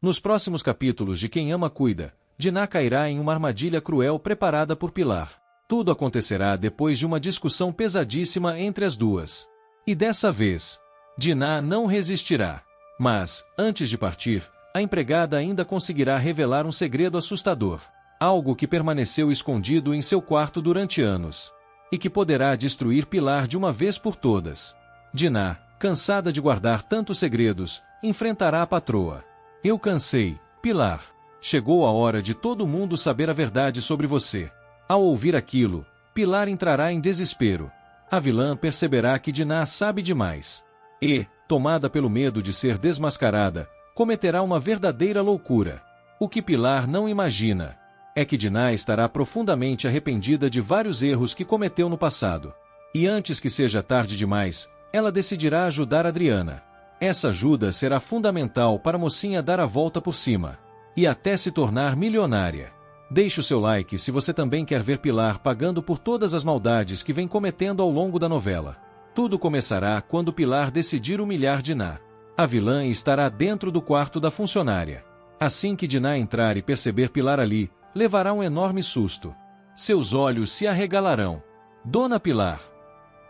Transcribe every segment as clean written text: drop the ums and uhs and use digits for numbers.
Nos próximos capítulos de Quem Ama Cuida, Diná cairá em uma armadilha cruel preparada por Pilar. Tudo acontecerá depois de uma discussão pesadíssima entre as duas. E dessa vez, Diná não resistirá. Mas, antes de partir, a empregada ainda conseguirá revelar um segredo assustador. Algo que permaneceu escondido em seu quarto durante anos. E que poderá destruir Pilar de uma vez por todas. Diná, cansada de guardar tantos segredos, enfrentará a patroa. Eu cansei, Pilar. Chegou a hora de todo mundo saber a verdade sobre você. Ao ouvir aquilo, Pilar entrará em desespero. A vilã perceberá que Diná sabe demais. E, tomada pelo medo de ser desmascarada, cometerá uma verdadeira loucura. O que Pilar não imagina é que Diná estará profundamente arrependida de vários erros que cometeu no passado. E antes que seja tarde demais, ela decidirá ajudar Adriana. Essa ajuda será fundamental para a mocinha dar a volta por cima. E até se tornar milionária. Deixe o seu like se você também quer ver Pilar pagando por todas as maldades que vem cometendo ao longo da novela. Tudo começará quando Pilar decidir humilhar Diná. A vilã estará dentro do quarto da funcionária. Assim que Diná entrar e perceber Pilar ali, levará um enorme susto. Seus olhos se arregalarão. Dona Pilar!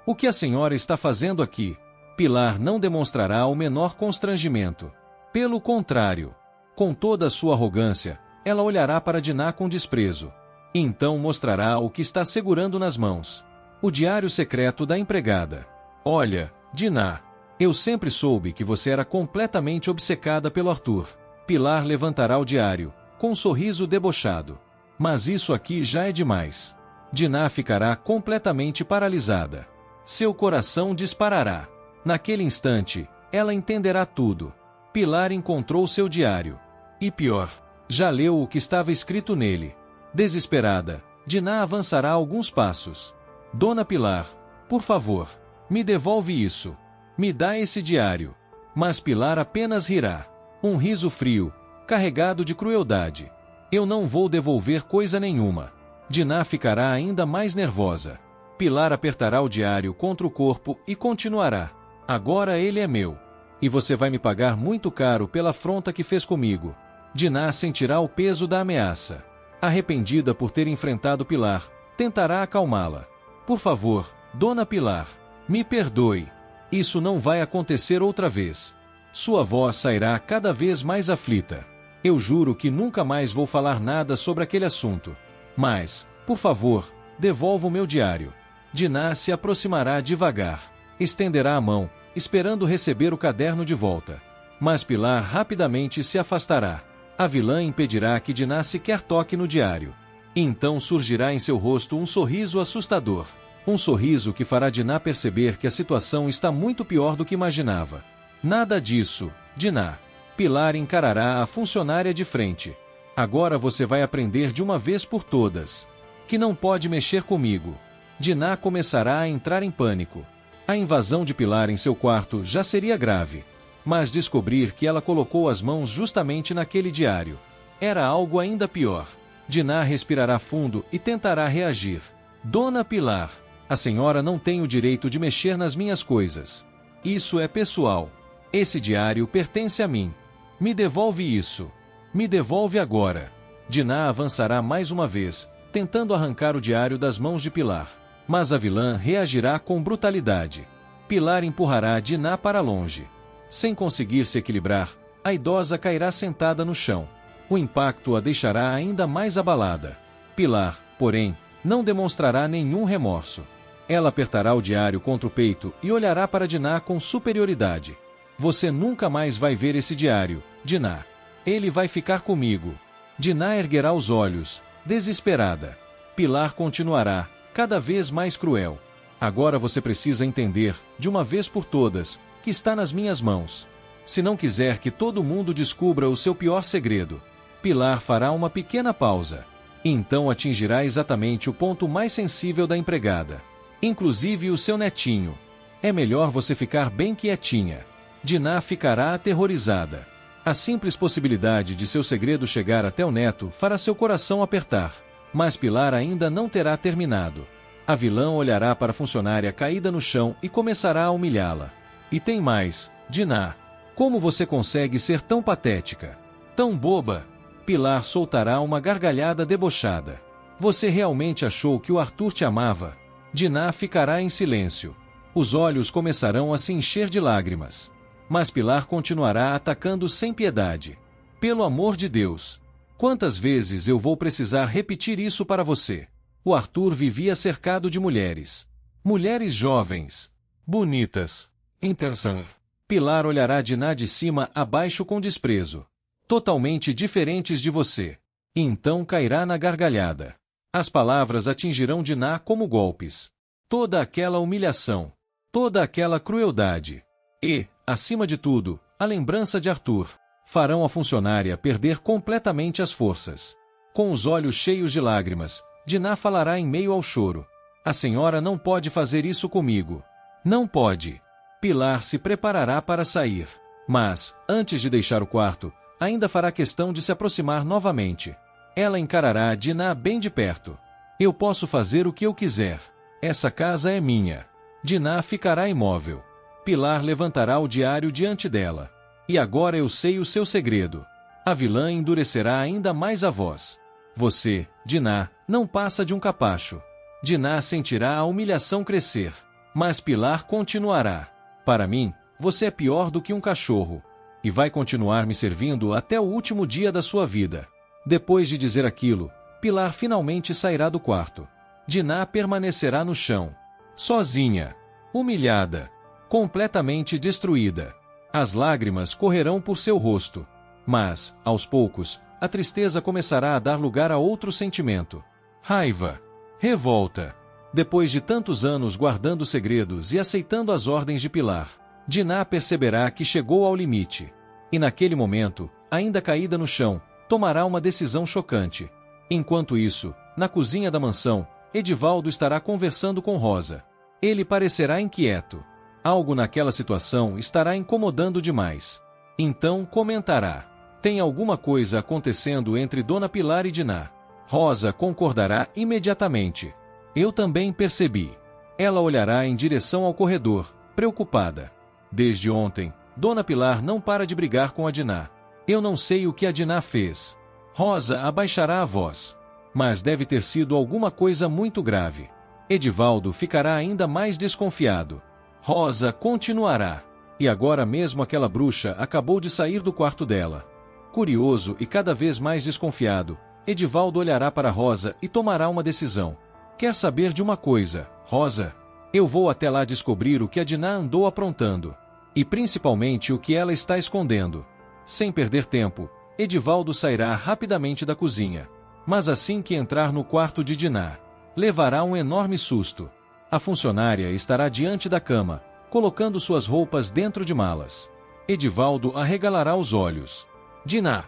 O que a senhora está fazendo aqui? Pilar não demonstrará o menor constrangimento. Pelo contrário, com toda a sua arrogância, ela olhará para Diná com desprezo. Então mostrará o que está segurando nas mãos. O diário secreto da empregada. Olha, Diná, eu sempre soube que você era completamente obcecada pelo Arthur. Pilar levantará o diário, com um sorriso debochado. Mas isso aqui já é demais. Diná ficará completamente paralisada. Seu coração disparará. Naquele instante, ela entenderá tudo. Pilar encontrou seu diário. E pior, já leu o que estava escrito nele. Desesperada, Diná avançará alguns passos. Dona Pilar, por favor, me devolve isso. Me dá esse diário. Mas Pilar apenas rirá. Um riso frio, carregado de crueldade. Eu não vou devolver coisa nenhuma. Diná ficará ainda mais nervosa. Pilar apertará o diário contra o corpo e continuará. Agora ele é meu. E você vai me pagar muito caro pela afronta que fez comigo. Diná sentirá o peso da ameaça. Arrependida por ter enfrentado Pilar, tentará acalmá-la. Por favor, Dona Pilar, me perdoe. Isso não vai acontecer outra vez. Sua voz sairá cada vez mais aflita. Eu juro que nunca mais vou falar nada sobre aquele assunto. Mas, por favor, devolva o meu diário. Diná se aproximará devagar. Estenderá a mão, esperando receber o caderno de volta. Mas Pilar rapidamente se afastará. A vilã impedirá que Diná sequer toque no diário. Então surgirá em seu rosto um sorriso assustador. Um sorriso que fará Diná perceber que a situação está muito pior do que imaginava. Nada disso, Diná. Pilar encarará a funcionária de frente. Agora você vai aprender de uma vez por todas que não pode mexer comigo. Diná começará a entrar em pânico. A invasão de Pilar em seu quarto já seria grave. Mas descobrir que ela colocou as mãos justamente naquele diário era algo ainda pior. Diná respirará fundo e tentará reagir. Dona Pilar, a senhora não tem o direito de mexer nas minhas coisas. Isso é pessoal. Esse diário pertence a mim. Me devolve isso. Me devolve agora. Diná avançará mais uma vez, tentando arrancar o diário das mãos de Pilar. Mas a vilã reagirá com brutalidade. Pilar empurrará Diná para longe. Sem conseguir se equilibrar, a idosa cairá sentada no chão. O impacto a deixará ainda mais abalada. Pilar, porém, não demonstrará nenhum remorso. Ela apertará o diário contra o peito e olhará para Diná com superioridade. Você nunca mais vai ver esse diário, Diná. Ele vai ficar comigo. Diná erguerá os olhos, desesperada. Pilar continuará, cada vez mais cruel. Agora você precisa entender, de uma vez por todas, que está nas minhas mãos. Se não quiser que todo mundo descubra o seu pior segredo, Pilar fará uma pequena pausa. Então atingirá exatamente o ponto mais sensível da empregada. Inclusive o seu netinho. É melhor você ficar bem quietinha. Diná ficará aterrorizada. A simples possibilidade de seu segredo chegar até o neto fará seu coração apertar. Mas Pilar ainda não terá terminado. A vilã olhará para a funcionária caída no chão e começará a humilhá-la. E tem mais, Diná. Como você consegue ser tão patética? Tão boba! Pilar soltará uma gargalhada debochada. Você realmente achou que o Arthur te amava? Dinah ficará em silêncio. Os olhos começarão a se encher de lágrimas. Mas Pilar continuará atacando sem piedade. Pelo amor de Deus! Quantas vezes eu vou precisar repetir isso para você? O Arthur vivia cercado de mulheres. Mulheres jovens. Bonitas. Interessantes. Pilar olhará Dinah de cima a baixo com desprezo. Totalmente diferentes de você. E então cairá na gargalhada. As palavras atingirão Dinah como golpes. Toda aquela humilhação. Toda aquela crueldade. E, acima de tudo, a lembrança de Arthur. Farão a funcionária perder completamente as forças. Com os olhos cheios de lágrimas, Dinah falará em meio ao choro. A senhora não pode fazer isso comigo. Não pode. Pilar se preparará para sair. Mas, antes de deixar o quarto, ainda fará questão de se aproximar novamente. Ela encarará Dinah bem de perto. Eu posso fazer o que eu quiser. Essa casa é minha. Dinah ficará imóvel. Pilar levantará o diário diante dela. E agora eu sei o seu segredo. A vilã endurecerá ainda mais a voz. Você, Dinah, não passa de um capacho. Dinah sentirá a humilhação crescer. Mas Pilar continuará. Para mim, você é pior do que um cachorro. E vai continuar me servindo até o último dia da sua vida. Depois de dizer aquilo, Pilar finalmente sairá do quarto. Dinah permanecerá no chão. Sozinha. Humilhada. Completamente destruída. As lágrimas correrão por seu rosto. Mas, aos poucos, a tristeza começará a dar lugar a outro sentimento. Raiva. Revolta. Depois de tantos anos guardando segredos e aceitando as ordens de Pilar, Dinah perceberá que chegou ao limite. E naquele momento, ainda caída no chão, tomará uma decisão chocante. Enquanto isso, na cozinha da mansão, Edivaldo estará conversando com Rosa. Ele parecerá inquieto. Algo naquela situação estará incomodando demais. Então comentará. Tem alguma coisa acontecendo entre Dona Pilar e Dinah. Rosa concordará imediatamente. Eu também percebi. Ela olhará em direção ao corredor, preocupada. Desde ontem, Dona Pilar não para de brigar com a Dinah. Eu não sei o que a Dinah fez. Rosa abaixará a voz. Mas deve ter sido alguma coisa muito grave. Edivaldo ficará ainda mais desconfiado. Rosa continuará. E agora mesmo aquela bruxa acabou de sair do quarto dela. Curioso e cada vez mais desconfiado, Edivaldo olhará para Rosa e tomará uma decisão. Quer saber de uma coisa, Rosa? Eu vou até lá descobrir o que a Dinah andou aprontando. E principalmente o que ela está escondendo. Sem perder tempo, Edivaldo sairá rapidamente da cozinha. Mas assim que entrar no quarto de Dinah, levará um enorme susto. A funcionária estará diante da cama, colocando suas roupas dentro de malas. Edivaldo arregalará os olhos. Dinah!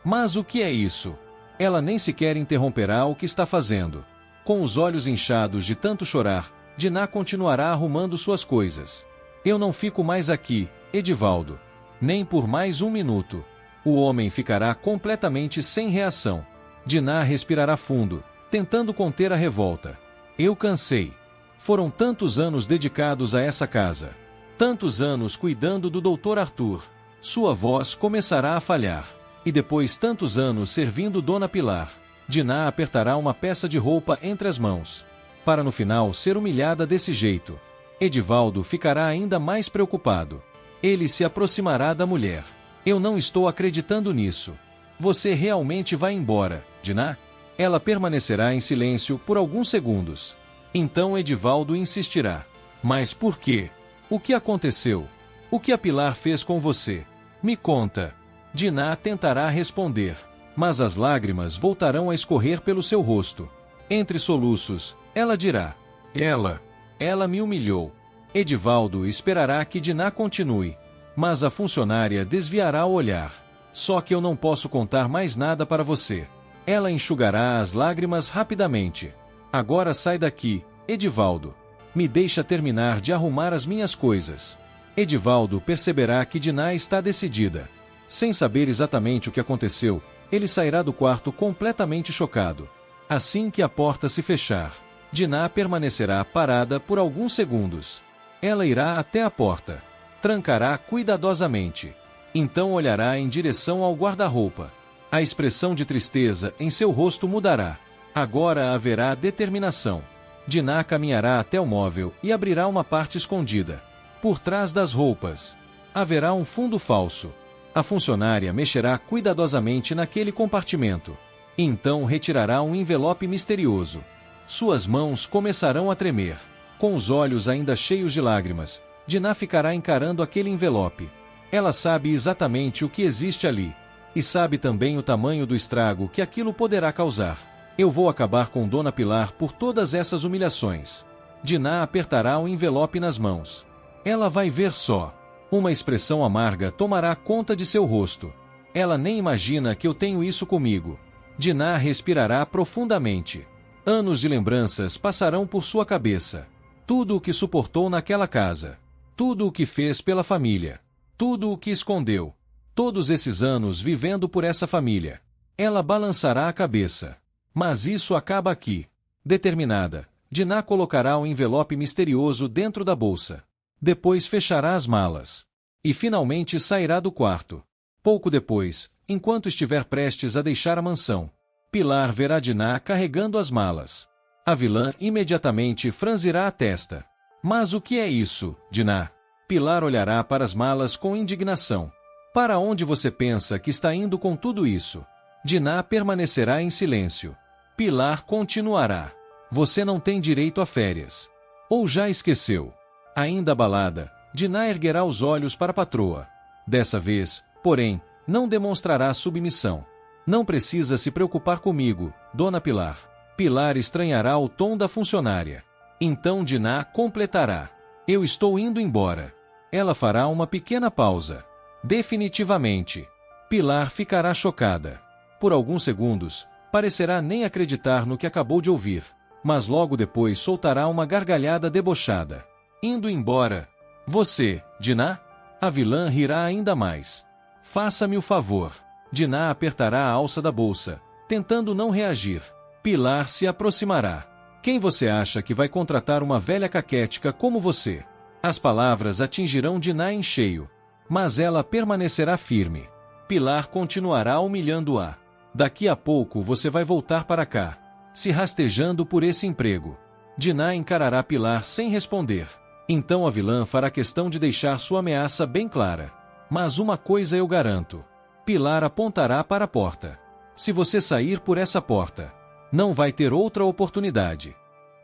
Mas o que é isso? Ela nem sequer interromperá o que está fazendo. Com os olhos inchados de tanto chorar, Dinah continuará arrumando suas coisas. Eu não fico mais aqui, Edivaldo. Nem por mais um minuto. O homem ficará completamente sem reação. Dinah respirará fundo, tentando conter a revolta. Eu cansei. Foram tantos anos dedicados a essa casa. Tantos anos cuidando do Dr. Arthur. Sua voz começará a falhar. E depois tantos anos servindo Dona Pilar, Dinah apertará uma peça de roupa entre as mãos. Para no final ser humilhada desse jeito. Edivaldo ficará ainda mais preocupado. Ele se aproximará da mulher. Eu não estou acreditando nisso. Você realmente vai embora, Dinah? Ela permanecerá em silêncio por alguns segundos. Então Edivaldo insistirá. Mas por quê? O que aconteceu? O que a Pilar fez com você? Me conta. Dinah tentará responder, mas as lágrimas voltarão a escorrer pelo seu rosto. Entre soluços, ela dirá. Ela me humilhou. Edivaldo esperará que Dinah continue, mas a funcionária desviará o olhar. Só que eu não posso contar mais nada para você. Ela enxugará as lágrimas rapidamente. Agora sai daqui, Edivaldo. Me deixa terminar de arrumar as minhas coisas. Edivaldo perceberá que Dinah está decidida. Sem saber exatamente o que aconteceu, ele sairá do quarto completamente chocado. Assim que a porta se fechar, Dinah permanecerá parada por alguns segundos. Ela irá até a porta. Trancará cuidadosamente. Então olhará em direção ao guarda-roupa. A expressão de tristeza em seu rosto mudará. Agora haverá determinação. Diná caminhará até o móvel e abrirá uma parte escondida. Por trás das roupas, haverá um fundo falso. A funcionária mexerá cuidadosamente naquele compartimento. Então retirará um envelope misterioso. Suas mãos começarão a tremer. Com os olhos ainda cheios de lágrimas, Diná ficará encarando aquele envelope. Ela sabe exatamente o que existe ali. E sabe também o tamanho do estrago que aquilo poderá causar. Eu vou acabar com Dona Pilar por todas essas humilhações. Diná apertará o envelope nas mãos. Ela vai ver só. Uma expressão amarga tomará conta de seu rosto. Ela nem imagina que eu tenho isso comigo. Diná respirará profundamente. Anos de lembranças passarão por sua cabeça. Tudo o que suportou naquela casa. Tudo o que fez pela família. Tudo o que escondeu. Todos esses anos vivendo por essa família. Ela balançará a cabeça. Mas isso acaba aqui. Determinada, Diná colocará o envelope misterioso dentro da bolsa. Depois fechará as malas. E finalmente sairá do quarto. Pouco depois, enquanto estiver prestes a deixar a mansão, Pilar verá Diná carregando as malas. A vilã imediatamente franzirá a testa. Mas o que é isso, Diná? Pilar olhará para as malas com indignação. Para onde você pensa que está indo com tudo isso? Diná permanecerá em silêncio. Pilar continuará. Você não tem direito a férias. Ou já esqueceu? Ainda abalada, Diná erguerá os olhos para a patroa. Dessa vez, porém, não demonstrará submissão. Não precisa se preocupar comigo, Dona Pilar. Pilar estranhará o tom da funcionária. Então Diná completará. Eu estou indo embora. Ela fará uma pequena pausa. Definitivamente. Pilar ficará chocada. Por alguns segundos, parecerá nem acreditar no que acabou de ouvir, mas logo depois soltará uma gargalhada debochada. Indo embora. Você, Diná? A vilã rirá ainda mais. Faça-me o favor. Diná apertará a alça da bolsa, tentando não reagir. Pilar se aproximará. Quem você acha que vai contratar uma velha caquética como você? As palavras atingirão Diná em cheio, mas ela permanecerá firme. Pilar continuará humilhando-a. Daqui a pouco você vai voltar para cá, se rastejando por esse emprego. Diná encarará Pilar sem responder. Então a vilã fará questão de deixar sua ameaça bem clara. Mas uma coisa eu garanto. Pilar apontará para a porta. Se você sair por essa porta, não vai ter outra oportunidade.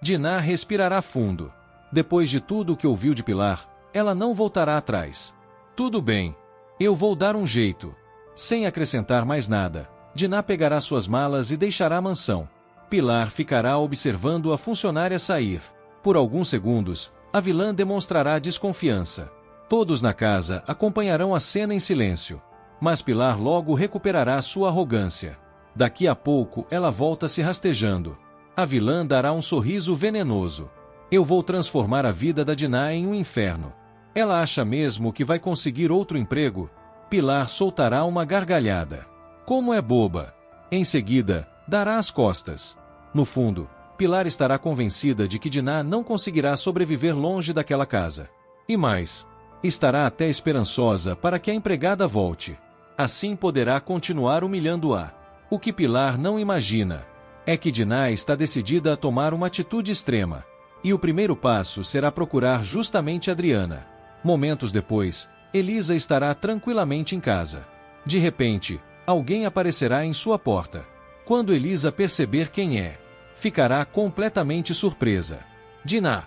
Diná respirará fundo. Depois de tudo o que ouviu de Pilar, ela não voltará atrás. Tudo bem. Eu vou dar um jeito. Sem acrescentar mais nada, Diná pegará suas malas e deixará a mansão. Pilar ficará observando a funcionária sair. Por alguns segundos, a vilã demonstrará desconfiança. Todos na casa acompanharão a cena em silêncio. Mas Pilar logo recuperará sua arrogância. Daqui a pouco ela volta se rastejando. A vilã dará um sorriso venenoso. Eu vou transformar a vida da Diná em um inferno. Ela acha mesmo que vai conseguir outro emprego? Pilar soltará uma gargalhada. Como é boba! Em seguida, dará as costas. No fundo, Pilar estará convencida de que Diná não conseguirá sobreviver longe daquela casa. E mais, estará até esperançosa para que a empregada volte. Assim poderá continuar humilhando-a. O que Pilar não imagina é que Diná está decidida a tomar uma atitude extrema. E o primeiro passo será procurar justamente Adriana. Momentos depois, Elisa estará tranquilamente em casa. De repente, alguém aparecerá em sua porta. Quando Elisa perceber quem é, ficará completamente surpresa. Diná,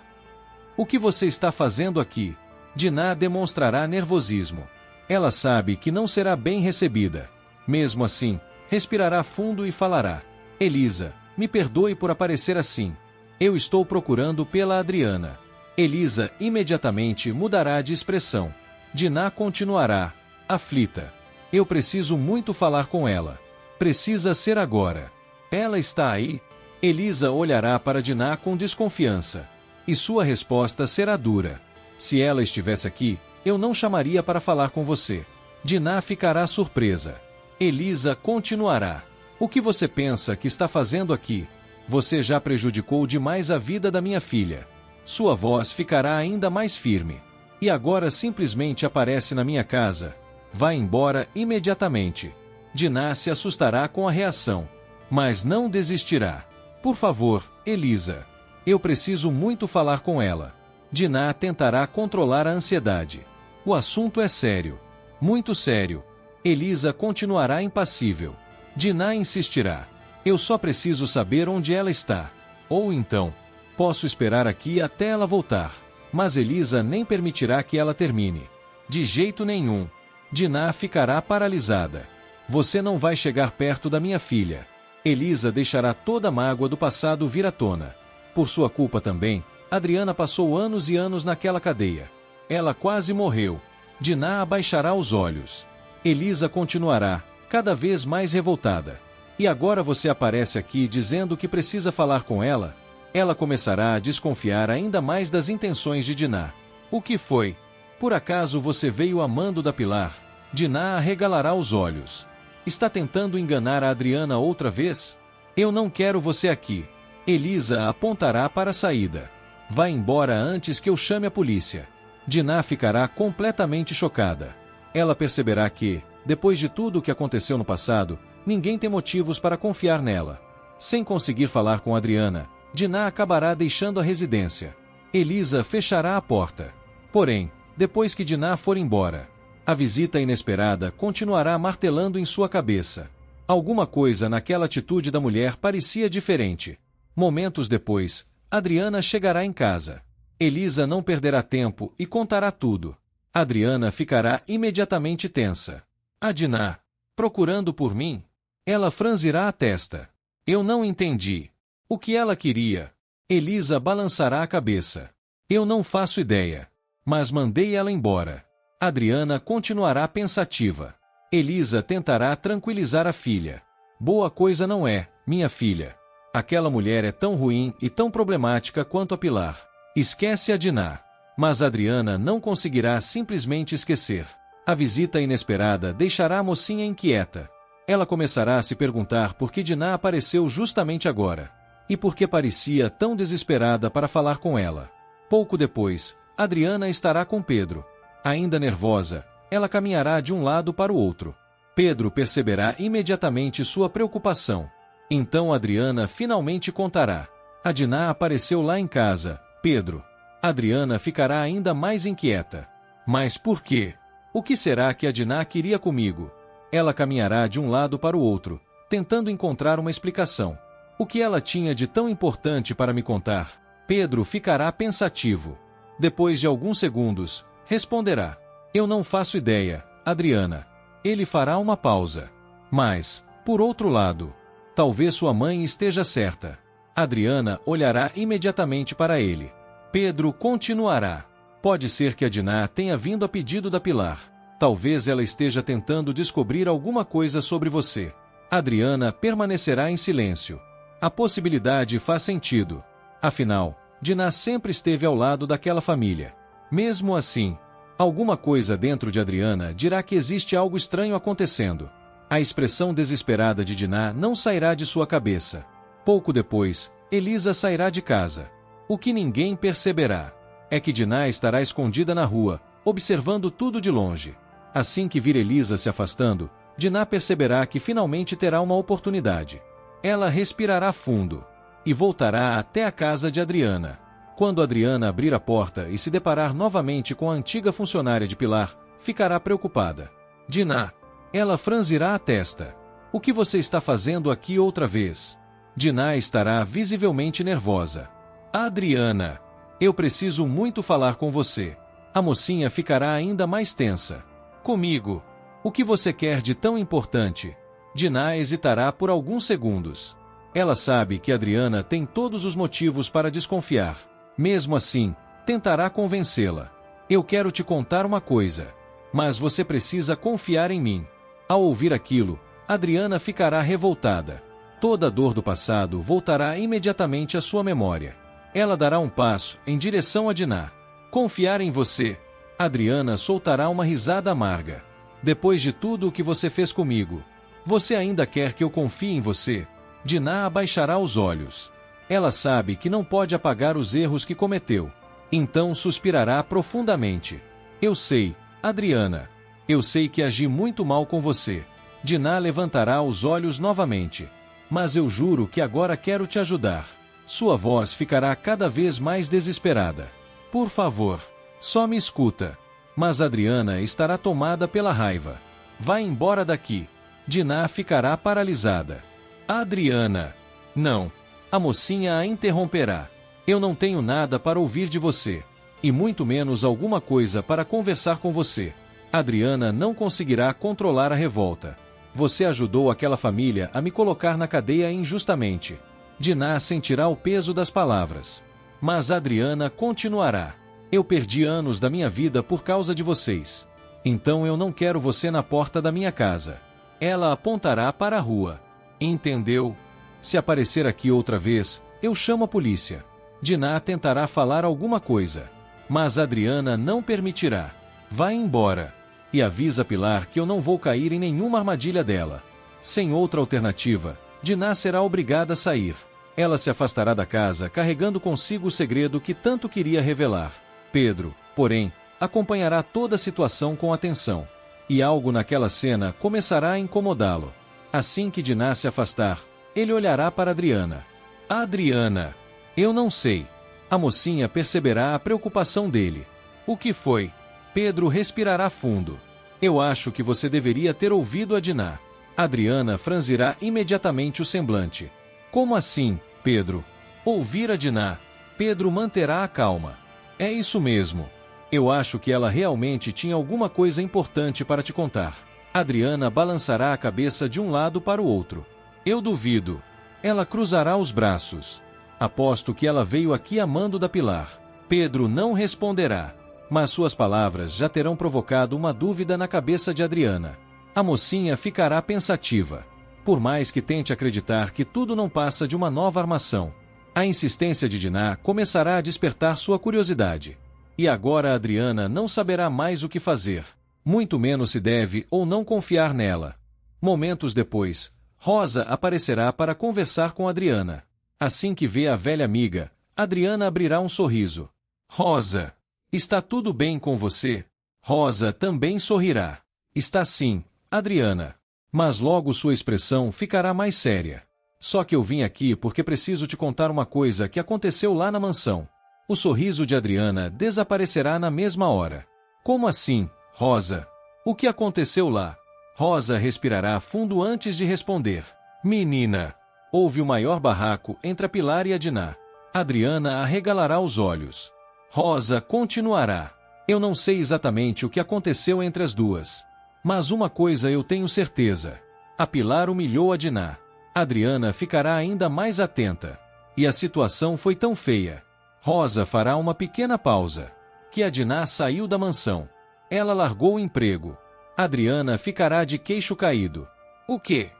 o que você está fazendo aqui? Diná demonstrará nervosismo. Ela sabe que não será bem recebida. Mesmo assim, respirará fundo e falará. Elisa, me perdoe por aparecer assim. Eu estou procurando pela Adriana. Elisa imediatamente mudará de expressão. Diná continuará, aflita. Eu preciso muito falar com ela. Precisa ser agora. Ela está aí? Elisa olhará para Diná com desconfiança. E sua resposta será dura. Se ela estivesse aqui, eu não chamaria para falar com você. Diná ficará surpresa. Elisa continuará. O que você pensa que está fazendo aqui? Você já prejudicou demais a vida da minha filha. Sua voz ficará ainda mais firme. E agora simplesmente aparece na minha casa. Vá embora imediatamente. Diná se assustará com a reação, mas não desistirá. Por favor, Elisa. Eu preciso muito falar com ela. Diná tentará controlar a ansiedade. O assunto é sério. Muito sério. Elisa continuará impassível. Diná insistirá. Eu só preciso saber onde ela está. Ou então, posso esperar aqui até ela voltar. Mas Elisa nem permitirá que ela termine. De jeito nenhum. Diná ficará paralisada. Você não vai chegar perto da minha filha. Elisa deixará toda a mágoa do passado vir à tona. Por sua culpa também, Adriana passou anos e anos naquela cadeia. Ela quase morreu. Diná abaixará os olhos. Elisa continuará, cada vez mais revoltada. E agora você aparece aqui dizendo que precisa falar com ela? Ela começará a desconfiar ainda mais das intenções de Diná. O que foi? Por acaso você veio amando da Pilar? Diná arregalará os olhos. Está tentando enganar a Adriana outra vez? Eu não quero você aqui. Elisa apontará para a saída. Vá embora antes que eu chame a polícia. Diná ficará completamente chocada. Ela perceberá que, depois de tudo o que aconteceu no passado, ninguém tem motivos para confiar nela. Sem conseguir falar com Adriana, Diná acabará deixando a residência. Elisa fechará a porta. Porém, depois que Diná for embora, a visita inesperada continuará martelando em sua cabeça. Alguma coisa naquela atitude da mulher parecia diferente. Momentos depois, Adriana chegará em casa. Elisa não perderá tempo e contará tudo. Adriana ficará imediatamente tensa. A Diná, procurando por mim? Ela franzirá a testa. Eu não entendi. O que ela queria? Elisa balançará a cabeça. Eu não faço ideia. Mas mandei ela embora. Adriana continuará pensativa. Elisa tentará tranquilizar a filha. Boa coisa não é, minha filha. Aquela mulher é tão ruim e tão problemática quanto a Pilar. Esquece a Diná. Mas Adriana não conseguirá simplesmente esquecer. A visita inesperada deixará a mocinha inquieta. Ela começará a se perguntar por que Diná apareceu justamente agora. E por que parecia tão desesperada para falar com ela. Pouco depois, Adriana estará com Pedro. Ainda nervosa, ela caminhará de um lado para o outro. Pedro perceberá imediatamente sua preocupação. Então Adriana finalmente contará. A Diná apareceu lá em casa, Pedro. Adriana ficará ainda mais inquieta. Mas por quê? O que será que a Diná queria comigo? Ela caminhará de um lado para o outro, tentando encontrar uma explicação. O que ela tinha de tão importante para me contar? Pedro ficará pensativo. Depois de alguns segundos, responderá. Eu não faço ideia, Adriana. Ele fará uma pausa. Mas, por outro lado, talvez sua mãe esteja certa. Adriana olhará imediatamente para ele. Pedro continuará. Pode ser que a Diná tenha vindo a pedido da Pilar. Talvez ela esteja tentando descobrir alguma coisa sobre você. Adriana permanecerá em silêncio. A possibilidade faz sentido. Afinal, Diná sempre esteve ao lado daquela família. Mesmo assim, alguma coisa dentro de Adriana dirá que existe algo estranho acontecendo. A expressão desesperada de Diná não sairá de sua cabeça. Pouco depois, Elisa sairá de casa. O que ninguém perceberá é que Diná estará escondida na rua, observando tudo de longe. Assim que vir Elisa se afastando, Diná perceberá que finalmente terá uma oportunidade. Ela respirará fundo e voltará até a casa de Adriana. Quando Adriana abrir a porta e se deparar novamente com a antiga funcionária de Pilar, ficará preocupada. Diná. Ela franzirá a testa. O que você está fazendo aqui outra vez? Diná estará visivelmente nervosa. Adriana. Eu preciso muito falar com você. A mocinha ficará ainda mais tensa. Comigo. O que você quer de tão importante? Diná hesitará por alguns segundos. Ela sabe que Adriana tem todos os motivos para desconfiar. Mesmo assim, tentará convencê-la. Eu quero te contar uma coisa. Mas você precisa confiar em mim. Ao ouvir aquilo, Adriana ficará revoltada. Toda a dor do passado voltará imediatamente à sua memória. Ela dará um passo em direção a Diná. Confiar em você. Adriana soltará uma risada amarga. Depois de tudo o que você fez comigo, você ainda quer que eu confie em você? Diná abaixará os olhos. Ela sabe que não pode apagar os erros que cometeu. Então suspirará profundamente. Eu sei, Adriana. Eu sei que agi muito mal com você. Diná levantará os olhos novamente. Mas eu juro que agora quero te ajudar. Sua voz ficará cada vez mais desesperada. Por favor, só me escuta. Mas Adriana estará tomada pela raiva. Vai embora daqui. Diná ficará paralisada. Adriana. Não. A mocinha a interromperá. Eu não tenho nada para ouvir de você. E muito menos alguma coisa para conversar com você. Adriana não conseguirá controlar a revolta. Você ajudou aquela família a me colocar na cadeia injustamente. Diná sentirá o peso das palavras. Mas Adriana continuará. Eu perdi anos da minha vida por causa de vocês. Então eu não quero você na porta da minha casa. Ela apontará para a rua. Entendeu? Se aparecer aqui outra vez, eu chamo a polícia. Diná tentará falar alguma coisa. Mas Adriana não permitirá. Vai embora. E avisa Pilar que eu não vou cair em nenhuma armadilha dela. Sem outra alternativa, Diná será obrigada a sair. Ela se afastará da casa carregando consigo o segredo que tanto queria revelar. Pedro, porém, acompanhará toda a situação com atenção. E algo naquela cena começará a incomodá-lo. Assim que Diná se afastar, ele olhará para Adriana. Adriana. Eu não sei. A mocinha perceberá a preocupação dele. O que foi? Pedro respirará fundo. Eu acho que você deveria ter ouvido a Diná. Adriana franzirá imediatamente o semblante. Como assim, Pedro? Ouvir a Diná. Pedro manterá a calma. É isso mesmo. Eu acho que ela realmente tinha alguma coisa importante para te contar. Adriana balançará a cabeça de um lado para o outro. Eu duvido. Ela cruzará os braços. Aposto que ela veio aqui amando da Pilar. Pedro não responderá. Mas suas palavras já terão provocado uma dúvida na cabeça de Adriana. A mocinha ficará pensativa. Por mais que tente acreditar que tudo não passa de uma nova armação, a insistência de Diná começará a despertar sua curiosidade. E agora Adriana não saberá mais o que fazer. Muito menos se deve ou não confiar nela. Momentos depois, Rosa aparecerá para conversar com Adriana. Assim que vê a velha amiga, Adriana abrirá um sorriso. Rosa. Está tudo bem com você? Rosa também sorrirá. Está sim, Adriana. Mas logo sua expressão ficará mais séria. Só que eu vim aqui porque preciso te contar uma coisa que aconteceu lá na mansão. O sorriso de Adriana desaparecerá na mesma hora. Como assim, Rosa? O que aconteceu lá? Rosa respirará fundo antes de responder. Menina! Houve o maior barraco entre a Pilar e a Diná. Adriana arregalará os olhos. Rosa continuará. Eu não sei exatamente o que aconteceu entre as duas. Mas uma coisa eu tenho certeza. A Pilar humilhou a Diná. Adriana ficará ainda mais atenta. E a situação foi tão feia. Rosa fará uma pequena pausa. Que a Diná saiu da mansão. Ela largou o emprego. Adriana ficará de queixo caído. O quê?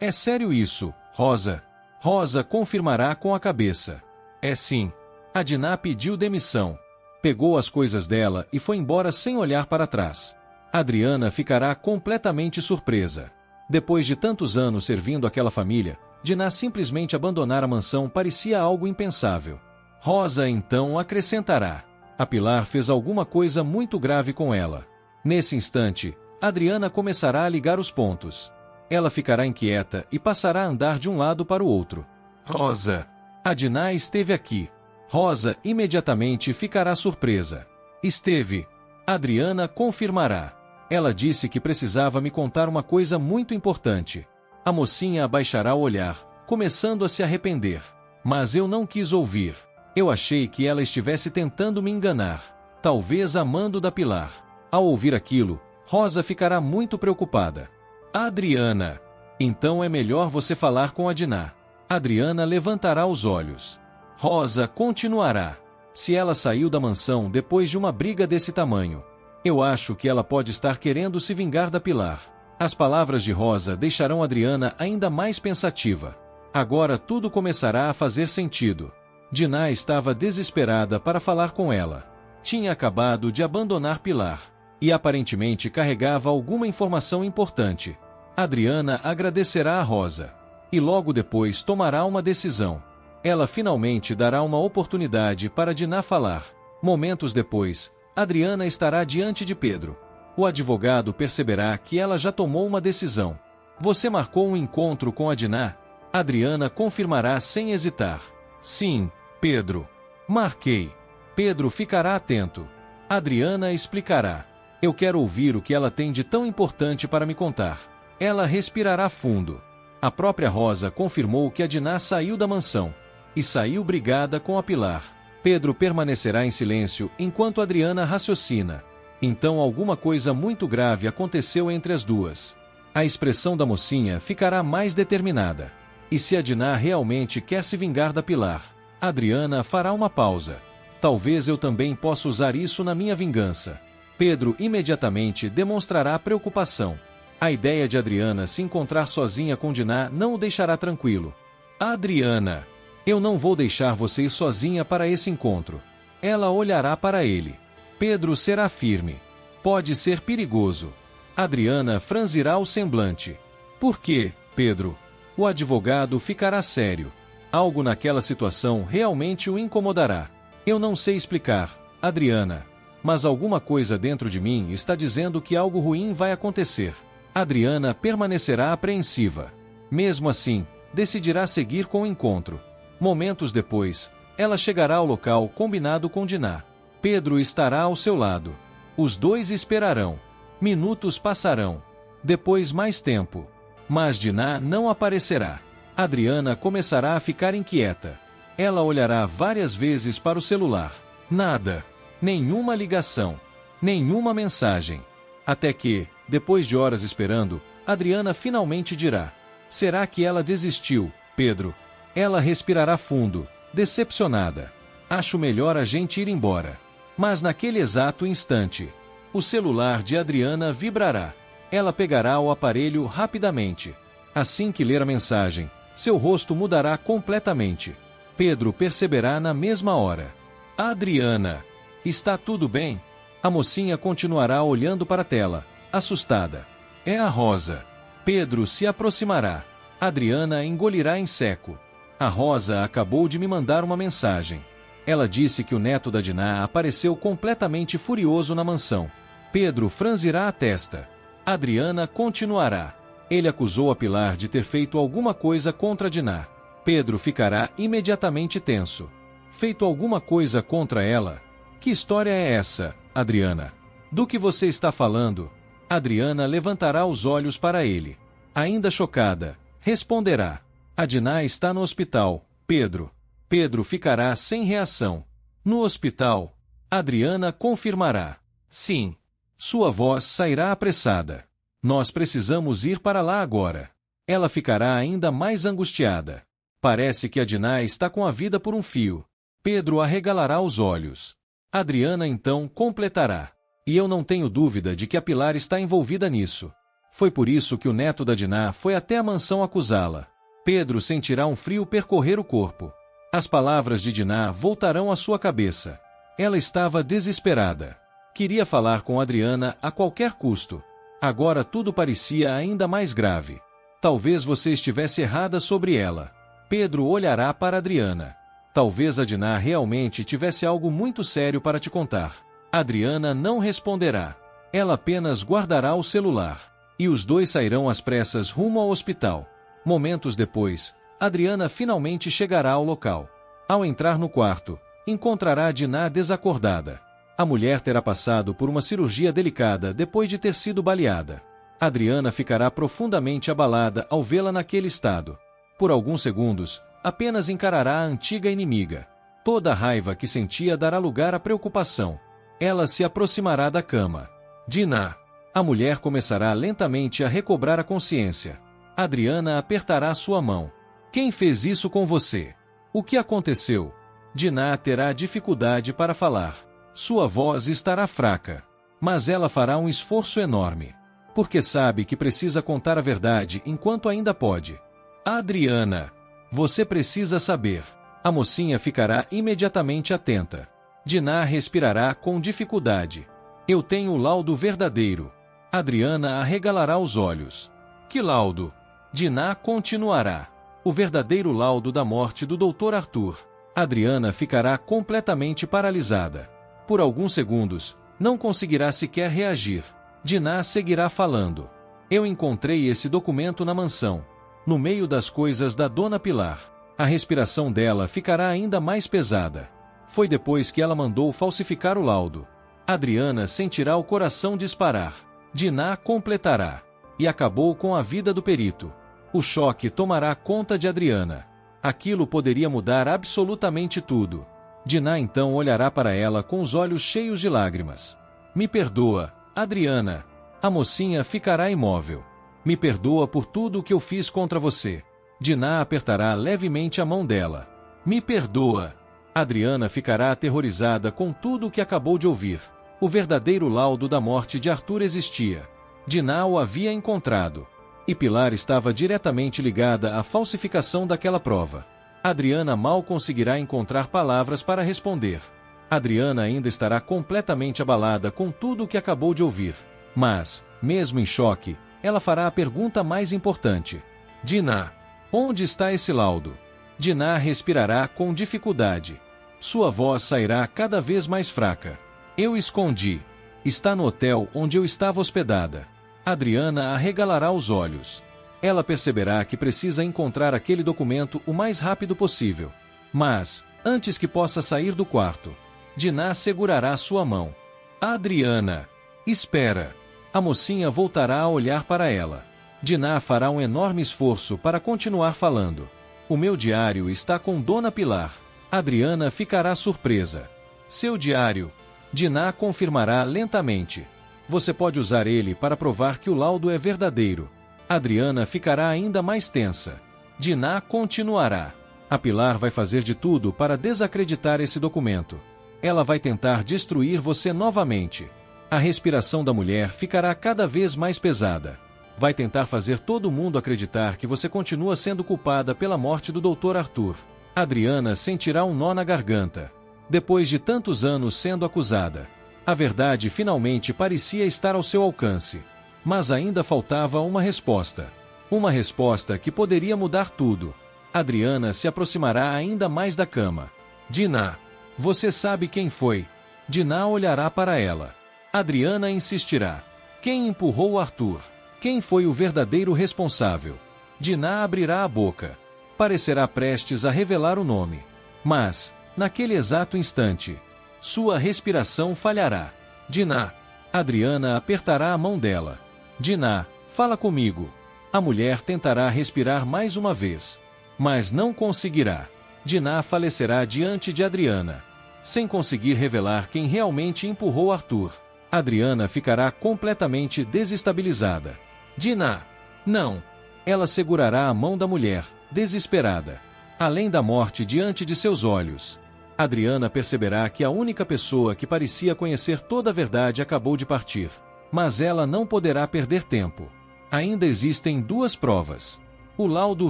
É sério isso, Rosa? Rosa confirmará com a cabeça. É sim. A Diná pediu demissão. Pegou as coisas dela e foi embora sem olhar para trás. Adriana ficará completamente surpresa. Depois de tantos anos servindo aquela família, Diná simplesmente abandonar a mansão parecia algo impensável. Rosa então acrescentará. A Pilar fez alguma coisa muito grave com ela. Nesse instante, Adriana começará a ligar os pontos. Ela ficará inquieta e passará a andar de um lado para o outro. Rosa! A Diná esteve aqui. Rosa imediatamente ficará surpresa. Esteve. Adriana confirmará. Ela disse que precisava me contar uma coisa muito importante. A mocinha abaixará o olhar, começando a se arrepender. Mas eu não quis ouvir. Eu achei que ela estivesse tentando me enganar. Talvez amando da Pilar. Ao ouvir aquilo, Rosa ficará muito preocupada. Adriana. Então é melhor você falar com a Diná. Adriana levantará os olhos. Rosa continuará. Se ela saiu da mansão depois de uma briga desse tamanho, eu acho que ela pode estar querendo se vingar da Pilar. As palavras de Rosa deixarão Adriana ainda mais pensativa. Agora tudo começará a fazer sentido. Diná estava desesperada para falar com ela. Tinha acabado de abandonar Pilar. E aparentemente carregava alguma informação importante. Adriana agradecerá a Rosa. E logo depois tomará uma decisão. Ela finalmente dará uma oportunidade para Diná falar. Momentos depois, Adriana estará diante de Pedro. O advogado perceberá que ela já tomou uma decisão. Você marcou um encontro com a Diná? Adriana confirmará sem hesitar. Sim, Pedro. Marquei. Pedro ficará atento. Adriana explicará. Eu quero ouvir o que ela tem de tão importante para me contar. Ela respirará fundo. A própria Rosa confirmou que a Diná saiu da mansão. E saiu brigada com a Pilar. Pedro permanecerá em silêncio enquanto Adriana raciocina. Então alguma coisa muito grave aconteceu entre as duas. A expressão da mocinha ficará mais determinada. E se a Diná realmente quer se vingar da Pilar, Adriana fará uma pausa. Talvez eu também possa usar isso na minha vingança. Pedro imediatamente demonstrará preocupação. A ideia de Adriana se encontrar sozinha com Diná não o deixará tranquilo. Adriana, eu não vou deixar você ir sozinha para esse encontro. Ela olhará para ele. Pedro será firme. Pode ser perigoso. Adriana franzirá o semblante. Por quê, Pedro? O advogado ficará sério. Algo naquela situação realmente o incomodará. Eu não sei explicar, Adriana. Mas alguma coisa dentro de mim está dizendo que algo ruim vai acontecer. Adriana permanecerá apreensiva. Mesmo assim, decidirá seguir com o encontro. Momentos depois, ela chegará ao local combinado com Diná. Pedro estará ao seu lado. Os dois esperarão. Minutos passarão. Depois mais tempo. Mas Diná não aparecerá. Adriana começará a ficar inquieta. Ela olhará várias vezes para o celular. Nada. Nenhuma ligação. Nenhuma mensagem. Até que, depois de horas esperando, Adriana finalmente dirá: será que ela desistiu, Pedro? Ela respirará fundo, decepcionada. Acho melhor a gente ir embora. Mas naquele exato instante, o celular de Adriana vibrará. Ela pegará o aparelho rapidamente. Assim que ler a mensagem, seu rosto mudará completamente. Pedro perceberá na mesma hora. Adriana, está tudo bem? A mocinha continuará olhando para a tela, assustada. É a Rosa. Pedro se aproximará. Adriana engolirá em seco. A Rosa acabou de me mandar uma mensagem. Ela disse que o neto da Diná apareceu completamente furioso na mansão. Pedro franzirá a testa. Adriana continuará. Ele acusou a Pilar de ter feito alguma coisa contra Diná. Pedro ficará imediatamente tenso. Feito alguma coisa contra ela? Que história é essa, Adriana? Do que você está falando? Adriana levantará os olhos para ele. Ainda chocada, responderá: a Diná está no hospital, Pedro. Pedro ficará sem reação. No hospital? Adriana confirmará. Sim. Sua voz sairá apressada. Nós precisamos ir para lá agora. Ela ficará ainda mais angustiada. Parece que a Diná está com a vida por um fio. Pedro arregalará os olhos. Adriana então completará. E eu não tenho dúvida de que a Pilar está envolvida nisso. Foi por isso que o neto da Diná foi até a mansão acusá-la. Pedro sentirá um frio percorrer o corpo. As palavras de Diná voltarão à sua cabeça. Ela estava desesperada. Queria falar com Adriana a qualquer custo. Agora tudo parecia ainda mais grave. Talvez você estivesse errada sobre ela. Pedro olhará para Adriana. Talvez a Diná realmente tivesse algo muito sério para te contar. Adriana não responderá. Ela apenas guardará o celular. E os dois sairão às pressas rumo ao hospital. Momentos depois, Adriana finalmente chegará ao local. Ao entrar no quarto, encontrará Diná desacordada. A mulher terá passado por uma cirurgia delicada depois de ter sido baleada. Adriana ficará profundamente abalada ao vê-la naquele estado. Por alguns segundos, apenas encarará a antiga inimiga. Toda a raiva que sentia dará lugar à preocupação. Ela se aproximará da cama. Diná. A mulher começará lentamente a recobrar a consciência. Adriana apertará sua mão. Quem fez isso com você? O que aconteceu? Diná terá dificuldade para falar. Sua voz estará fraca. Mas ela fará um esforço enorme. Porque sabe que precisa contar a verdade enquanto ainda pode. Adriana. Você precisa saber. A mocinha ficará imediatamente atenta. Diná respirará com dificuldade. Eu tenho o laudo verdadeiro. Adriana arregalará os olhos. Que laudo? Diná continuará. O verdadeiro laudo da morte do Dr. Arthur. Adriana ficará completamente paralisada. Por alguns segundos, não conseguirá sequer reagir. Dinah seguirá falando. Eu encontrei esse documento na mansão, no meio das coisas da Dona Pilar. A respiração dela ficará ainda mais pesada. Foi depois que ela mandou falsificar o laudo. Adriana sentirá o coração disparar. Dinah completará. E acabou com a vida do perito. O choque tomará conta de Adriana. Aquilo poderia mudar absolutamente tudo. Dinah então olhará para ela com os olhos cheios de lágrimas. Me perdoa, Adriana. A mocinha ficará imóvel. Me perdoa por tudo o que eu fiz contra você. Dinah apertará levemente a mão dela. Me perdoa. Adriana ficará aterrorizada com tudo o que acabou de ouvir. O verdadeiro laudo da morte de Arthur existia. Dinah o havia encontrado. E Pilar estava diretamente ligada à falsificação daquela prova. Adriana mal conseguirá encontrar palavras para responder. Adriana ainda estará completamente abalada com tudo o que acabou de ouvir. Mas, mesmo em choque, ela fará a pergunta mais importante. Dinah, onde está esse laudo? Dinah respirará com dificuldade. Sua voz sairá cada vez mais fraca. Eu escondi. Está no hotel onde eu estava hospedada. Adriana arregalará os olhos. Ela perceberá que precisa encontrar aquele documento o mais rápido possível. Mas, antes que possa sair do quarto, Dinah segurará sua mão. Adriana, espera. A mocinha voltará a olhar para ela. Dinah fará um enorme esforço para continuar falando. O meu diário está com Dona Pilar. Adriana ficará surpresa. Seu diário. Dinah confirmará lentamente. Você pode usar ele para provar que o laudo é verdadeiro. Adriana ficará ainda mais tensa. Dinah continuará. A Pilar vai fazer de tudo para desacreditar esse documento. Ela vai tentar destruir você novamente. A respiração da mulher ficará cada vez mais pesada. Vai tentar fazer todo mundo acreditar que você continua sendo culpada pela morte do Dr. Arthur. Adriana sentirá um nó na garganta. Depois de tantos anos sendo acusada, a verdade finalmente parecia estar ao seu alcance. Mas ainda faltava uma resposta. Uma resposta que poderia mudar tudo. Adriana se aproximará ainda mais da cama. Dinah, você sabe quem foi? Dinah olhará para ela. Adriana insistirá. Quem empurrou Arthur? Quem foi o verdadeiro responsável? Dinah abrirá a boca. Parecerá prestes a revelar o nome. Mas, naquele exato instante, sua respiração falhará. Dinah. Adriana apertará a mão dela. Dinah, fala comigo. A mulher tentará respirar mais uma vez. Mas não conseguirá. Dinah falecerá diante de Adriana, sem conseguir revelar quem realmente empurrou Arthur. Adriana ficará completamente desestabilizada. Dinah! Não! Ela segurará a mão da mulher, desesperada. Além da morte diante de seus olhos, Adriana perceberá que a única pessoa que parecia conhecer toda a verdade acabou de partir. Mas ela não poderá perder tempo. Ainda existem duas provas: o laudo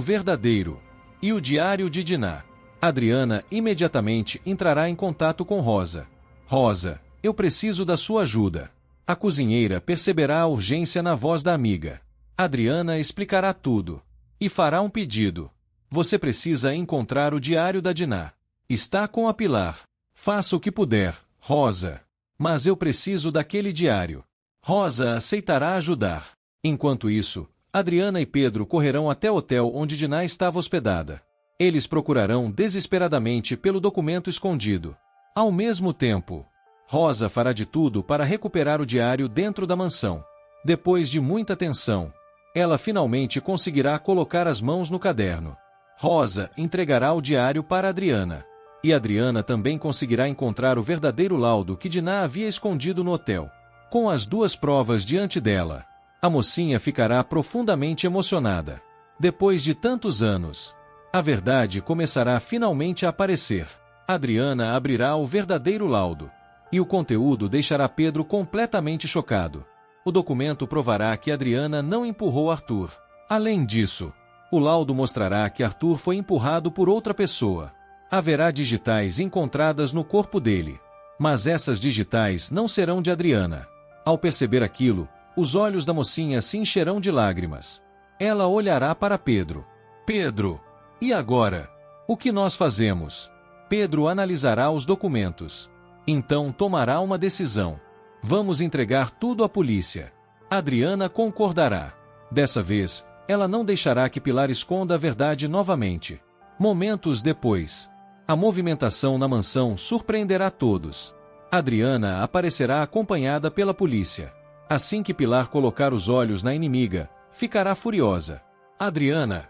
verdadeiro e o diário de Dinah. Adriana imediatamente entrará em contato com Rosa. Rosa, eu preciso da sua ajuda. A cozinheira perceberá a urgência na voz da amiga. Adriana explicará tudo. E fará um pedido. Você precisa encontrar o diário da Dinah. Está com a Pilar. Faça o que puder, Rosa. Mas eu preciso daquele diário. Rosa aceitará ajudar. Enquanto isso, Adriana e Pedro correrão até o hotel onde Dinah estava hospedada. Eles procurarão desesperadamente pelo documento escondido. Ao mesmo tempo, Rosa fará de tudo para recuperar o diário dentro da mansão. Depois de muita tensão, ela finalmente conseguirá colocar as mãos no caderno. Rosa entregará o diário para Adriana. E Adriana também conseguirá encontrar o verdadeiro laudo que Dinah havia escondido no hotel. Com as duas provas diante dela, a mocinha ficará profundamente emocionada. Depois de tantos anos, a verdade começará finalmente a aparecer. Adriana abrirá o verdadeiro laudo. E o conteúdo deixará Pedro completamente chocado. O documento provará que Adriana não empurrou Arthur. Além disso, o laudo mostrará que Arthur foi empurrado por outra pessoa. Haverá digitais encontradas no corpo dele. Mas essas digitais não serão de Adriana. Ao perceber aquilo, os olhos da mocinha se encherão de lágrimas. Ela olhará para Pedro. Pedro! E agora? O que nós fazemos? Pedro analisará os documentos. Então tomará uma decisão. Vamos entregar tudo à polícia. Adriana concordará. Dessa vez, ela não deixará que Pilar esconda a verdade novamente. Momentos depois, a movimentação na mansão surpreenderá todos. Adriana aparecerá acompanhada pela polícia. Assim que Pilar colocar os olhos na inimiga, ficará furiosa. Adriana.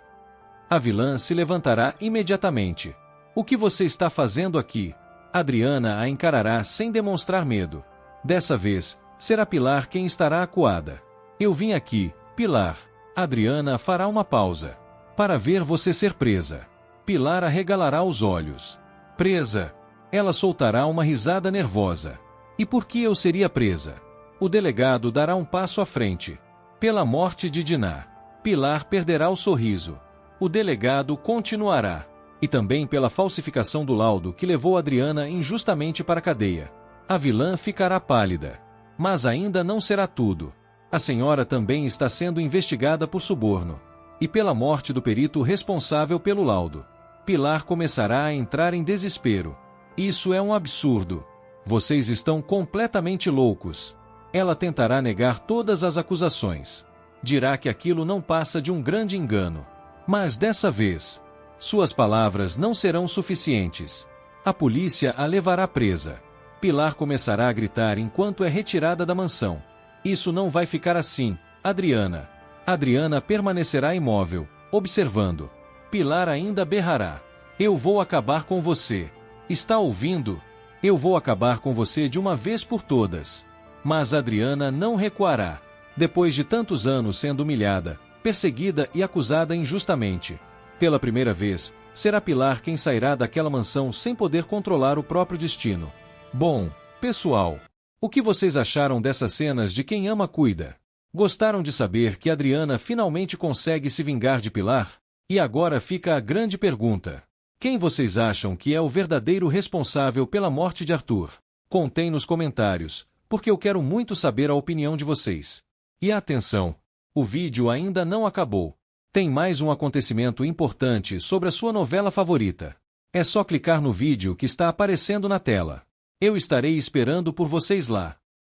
A vilã se levantará imediatamente. O que você está fazendo aqui? Adriana a encarará sem demonstrar medo. Dessa vez, será Pilar quem estará acuada. Eu vim aqui, Pilar. Adriana fará uma pausa. Para ver você ser presa. Pilar arregalará os olhos. Presa? Ela soltará uma risada nervosa. E por que eu seria presa? O delegado dará um passo à frente. Pela morte de Diná. Pilar perderá o sorriso. O delegado continuará. E também pela falsificação do laudo que levou Adriana injustamente para a cadeia. A vilã ficará pálida. Mas ainda não será tudo. A senhora também está sendo investigada por suborno. E pela morte do perito responsável pelo laudo. Pilar começará a entrar em desespero. Isso é um absurdo. Vocês estão completamente loucos. Ela tentará negar todas as acusações. Dirá que aquilo não passa de um grande engano. Mas dessa vez, suas palavras não serão suficientes. A polícia a levará presa. Pilar começará a gritar enquanto é retirada da mansão. Isso não vai ficar assim, Adriana. Adriana permanecerá imóvel, observando. Pilar ainda berrará. Eu vou acabar com você. Está ouvindo? Eu vou acabar com você de uma vez por todas. Mas Adriana não recuará. Depois de tantos anos sendo humilhada, perseguida e acusada injustamente. Pela primeira vez, será Pilar quem sairá daquela mansão sem poder controlar o próprio destino. Bom, pessoal, o que vocês acharam dessas cenas de Quem Ama Cuida? Gostaram de saber que Adriana finalmente consegue se vingar de Pilar? E agora fica a grande pergunta. Quem vocês acham que é o verdadeiro responsável pela morte de Arthur? Contem nos comentários, porque eu quero muito saber a opinião de vocês. E atenção! O vídeo ainda não acabou. Tem mais um acontecimento importante sobre a sua novela favorita. É só clicar no vídeo que está aparecendo na tela. Eu estarei esperando por vocês lá.